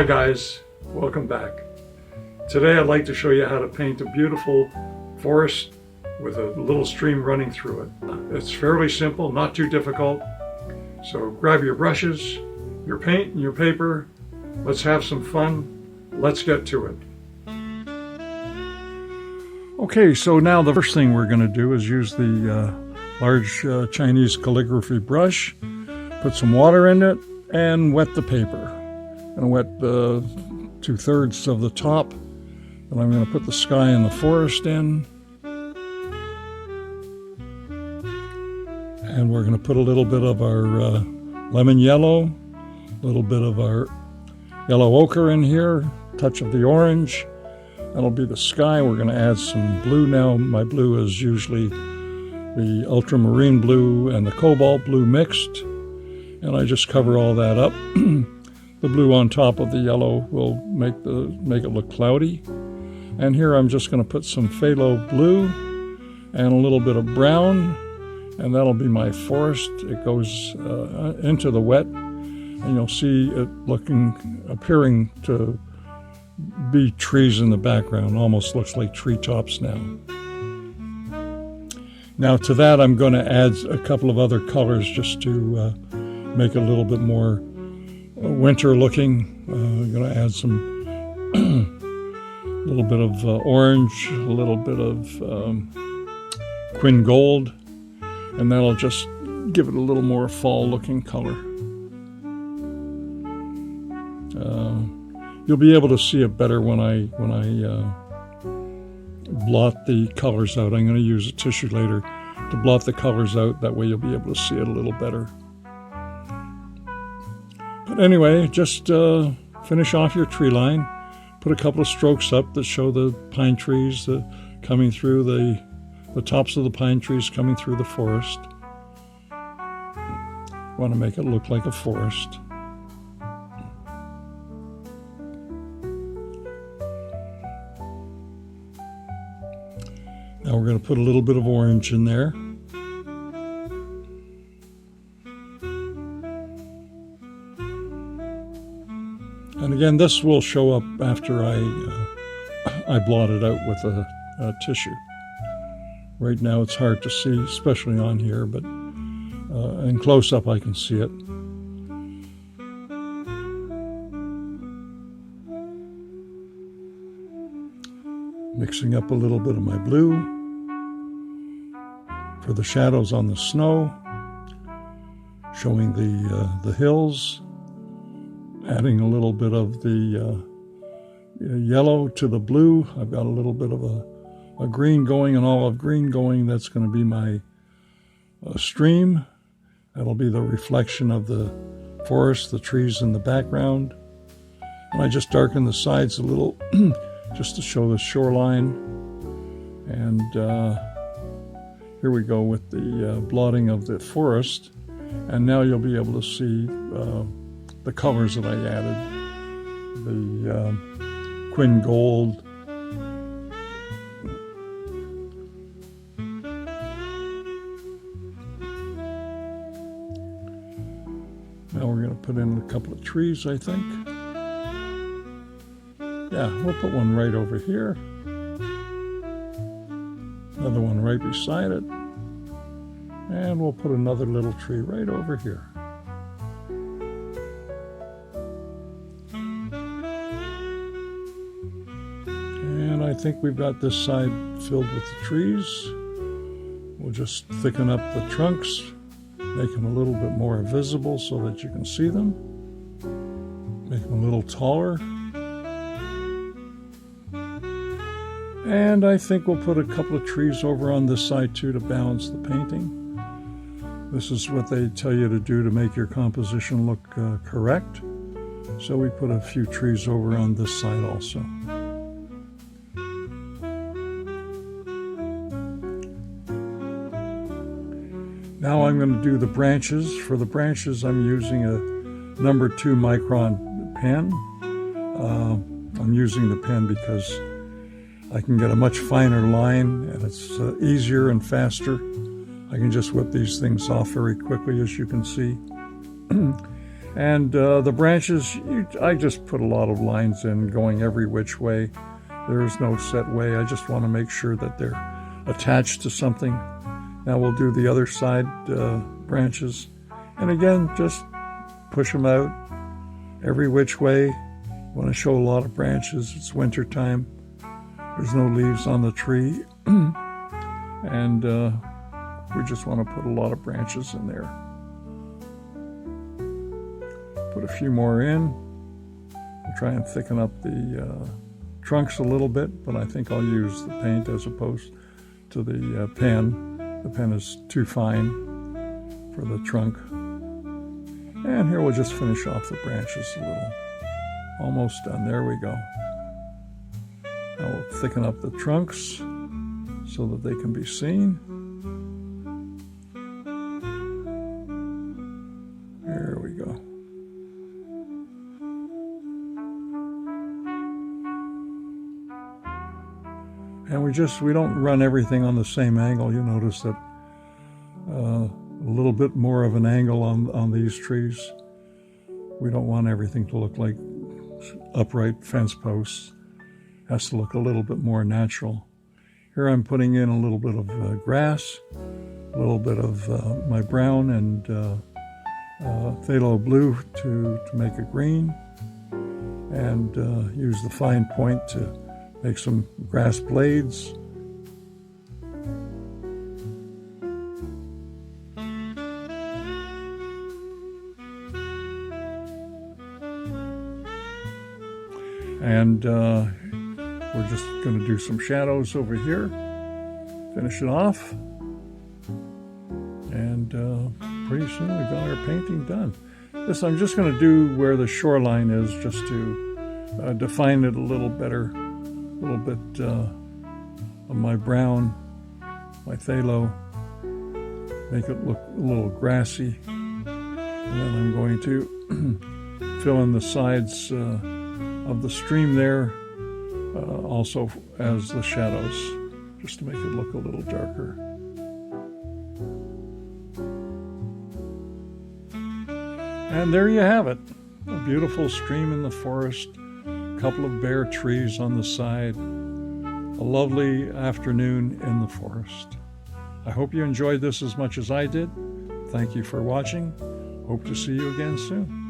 Hi guys, welcome back. Today I'd like to show you how to paint a beautiful forest with a little stream running through it. It's fairly simple, not too difficult. So grab your brushes, your paint and your paper. Let's have some fun. Let's get to it. Okay, so now the first thing we're going to do is use the large Chinese calligraphy brush, put some water in it, and wet the paper. I'm going to wet 2/3 of the top, and I'm going to put the sky and the forest in. And we're going to put a little bit of our lemon yellow, a little bit of our yellow ochre in here, touch of the orange. That'll be the sky. We're going to add some blue now. My blue is usually the ultramarine blue and the cobalt blue mixed. And I just cover all that up. The blue on top of the yellow will make it look cloudy. And here I'm just going to put some phthalo blue and a little bit of brown, and that'll be my forest. It goes into the wet, and you'll see it appearing to be trees in the background. Almost looks like treetops now. Now to that I'm going to add a couple of other colors just to make it a little bit more winter looking. I'm going to add some a little bit of orange, a little bit of quin gold, and that'll just give it a little more fall looking color. You'll be able to see it better when I blot the colors out. I'm going to use a tissue later to blot the colors out. That way you'll be able to see it a little better. But anyway, just finish off your tree line. Put a couple of strokes up that show the pine trees coming through the tops of the pine trees coming through the forest. Want to make it look like a forest. Now we're going to put a little bit of orange in there. And again, this will show up after I blot it out with a tissue. Right now it's hard to see, especially on here, but in close-up I can see it. Mixing up a little bit of my blue for the shadows on the snow, showing the hills. Adding a little bit of the yellow to the blue. I've got a little bit of a green going, an olive green going. That's going to be my stream. That'll be the reflection of the forest, the trees in the background. And I just darken the sides a little just to show the shoreline. And here we go with the blotting of the forest. And now you'll be able to see the colors that I added, the quin gold, now we're going to put in a couple of trees, I think. Yeah, we'll put one right over here, another one right beside it, and we'll put another little tree right over here. And I think we've got this side filled with the trees. We'll just thicken up the trunks, make them a little bit more visible so that you can see them. Make them a little taller. And I think we'll put a couple of trees over on this side too to balance the painting. This is what they tell you to do to make your composition look correct. So we put a few trees over on this side also. Now I'm going to do the branches. For the branches, I'm using a number 2 micron pen. I'm using the pen because I can get a much finer line, and it's easier and faster. I can just whip these things off very quickly, as you can see. And the branches, I just put a lot of lines in going every which way. There's no set way. I just want to make sure that they're attached to something. Now we'll do the other side branches. And again, just push them out every which way. I want to show a lot of branches. It's winter time. There's no leaves on the tree. And we just want to put a lot of branches in there. Put a few more in. I'll try and thicken up the trunks a little bit, but I think I'll use the paint as opposed to the pen. The pen is too fine for the trunk. And here we'll just finish off the branches a little. Almost done. There we go. Now we'll thicken up the trunks so that they can be seen. There we go. And we don't run everything on the same angle. You notice that a little bit more of an angle on these trees. We don't want everything to look like upright fence posts. It has to look a little bit more natural. Here I'm putting in a little bit of grass, a little bit of my brown and phthalo blue to make a green, and use the fine point to make some grass blades. And we're just going to do some shadows over here, finish it off, and pretty soon we've got our painting done. This I'm just going to do where the shoreline is, just to define it a little better. A little bit of my brown, my phthalo, make it look a little grassy. And then I'm going to fill in the sides of the stream there, also as the shadows, just to make it look a little darker. And there you have it, a beautiful stream in the forest, a couple of bare trees on the side, a lovely afternoon in the forest. I hope you enjoyed this as much as I did. Thank you for watching. Hope to see you again soon.